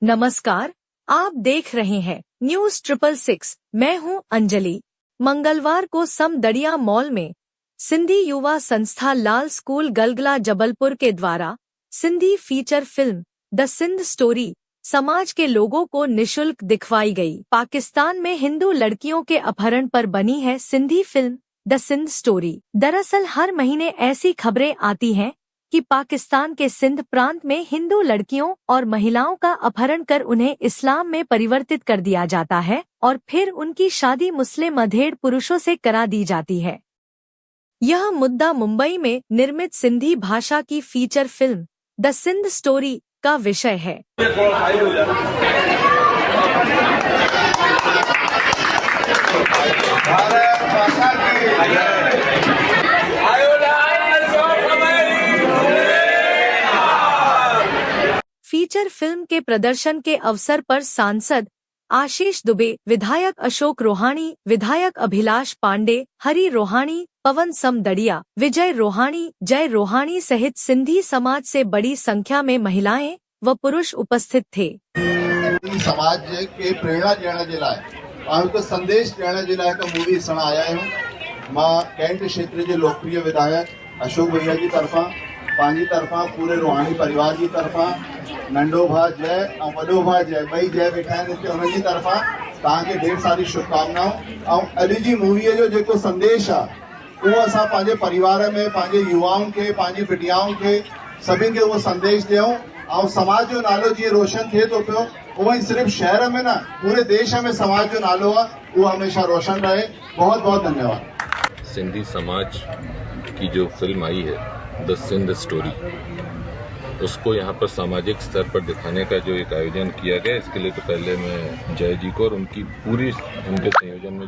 नमस्कार, आप देख रहे हैं न्यूज 666। मैं हूं अंजलि। मंगलवार को समदड़िया मॉल में सिंधी युवा संस्था लाल स्कूल गलगला जबलपुर के द्वारा Sindhi feature film the Sindh story समाज के लोगों को निशुल्क दिखवाई गई। पाकिस्तान में हिंदू लड़कियों के अपहरण पर बनी है Sindhi film the Sindh story. दरअसल हर महीने ऐसी खबरें आती हैं कि पाकिस्तान के सिंध प्रांत में हिंदू लड़कियों और महिलाओं का अपहरण कर उन्हें इस्लाम में परिवर्तित कर दिया जाता है और फिर उनकी शादी मुस्लिम अधेड़ पुरुषों से करा दी जाती है। यह मुद्दा मुंबई में निर्मित सिंधी भाषा की feature film the Sindh story का विषय है। फीचर फिल्म के प्रदर्शन के अवसर पर सांसद आशीष दुबे, विधायक अशोक रोहाणी, विधायक अभिलाष पांडे, हरि रोहाणी, पवन समदड़िया, विजय रोहाणी, जय रोहाणी सहित सिंधी समाज से बड़ी संख्या में महिलाएं व पुरुष उपस्थित थे। समाज के प्रेरणा ॾियण जे लाइ हिकु संदेश ॾियण जे लाइ हिकु मूवी ॾिसण आया आहियूं। मां कैंट क्षेत्र जे लोकप्रिय विधायक अशोक भैया जी तरफ़ां, पंहिंजी तरफ़ां, पूरे रोहाणी परिवार जी तरफ़ां, नंढो भाउ जय ऐं वॾो भाउ जय, ॿई जय वेठा आहिनि हिते, उन्हनि जी तरफ़ां तव्हांखे ढेर सारी शुभकामनाऊं। ऐं अॼु जी मूवीअ जो जेको संदेश आहे उहो असां पंहिंजे परिवार में पंहिंजे युवाउनि खे, पंहिंजी बिटियाउनि खे, सभिनि खे उहो संदेश ॾियूं ऐं समाज जो नालो जीअं रोशन थिए थो पियो उहो ई सिर्फ़ु शहर में न, पूरे देश में समाज जो नालो आहे उहो हमेशा रोशन रहे। बहुत बहुत धन्यवाद। सिंधी समाज की जो फिल्म आई है द सिंध स्टोरी, उसको यहाँ पर सामाजिक स्तर पर दिखाने का जो एक आयोजन किया गया, इसके लिए तो पहले मैं जय जी को और उनकी पूरी उनके संयोजन में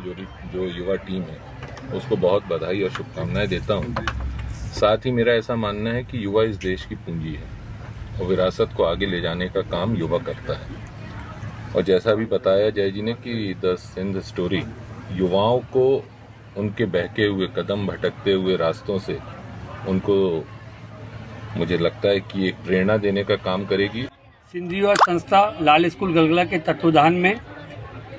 जो युवा टीम है उसको बहुत बधाई और शुभकामनाएं देता हूँ। साथ ही मेरा ऐसा मानना है कि युवा इस देश की पूंजी है और विरासत को आगे ले जाने का काम युवा करता है। और जैसा भी बताया जय जी ने कि द सिंध स्टोरी युवाओं को उनके बहके हुए कदम, भटकते हुए रास्तों से उनको, मुझे लगता है कि एक प्रेरणा देने का काम करेगी। सिंधी युवा संस्था लाल स्कूल गलगला के तत्वाधान में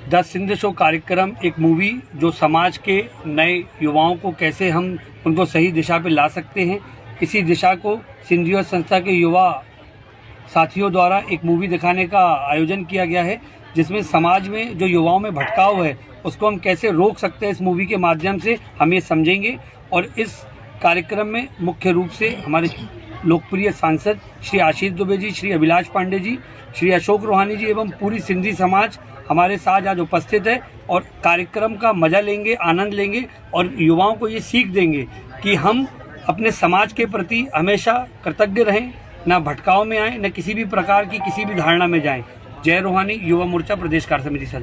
द सिंध शो कार्यक्रम एक मूवी जो समाज के नए युवाओं को कैसे हम उनको सही दिशा पे ला सकते हैं, इसी दिशा को सिंधी युवा संस्था के युवा साथियों द्वारा एक मूवी दिखाने का आयोजन किया गया है, जिसमें समाज में जो युवाओं में भटकाव है उसको हम कैसे रोक सकते हैं, इस मूवी के माध्यम से हम ये समझेंगे। और इस कार्यक्रम में मुख्य रूप से हमारे लोकप्रिय सांसद श्री आशीष दुबे जी, श्री अभिलाष पांडे जी, श्री अशोक रोहाणी जी एवं पूरी सिंधी समाज हमारे साथ आज उपस्थित है और कार्यक्रम का मजा लेंगे, आनंद लेंगे और युवाओं को ये सीख देंगे कि हम अपने समाज के प्रति हमेशा कृतज्ञ रहें, न भटकाव में आए, न किसी भी प्रकार की किसी भी धारणा में जाएं। जय रोहाणी, युवा मोर्चा प्रदेश कार्य समिति सदस्य।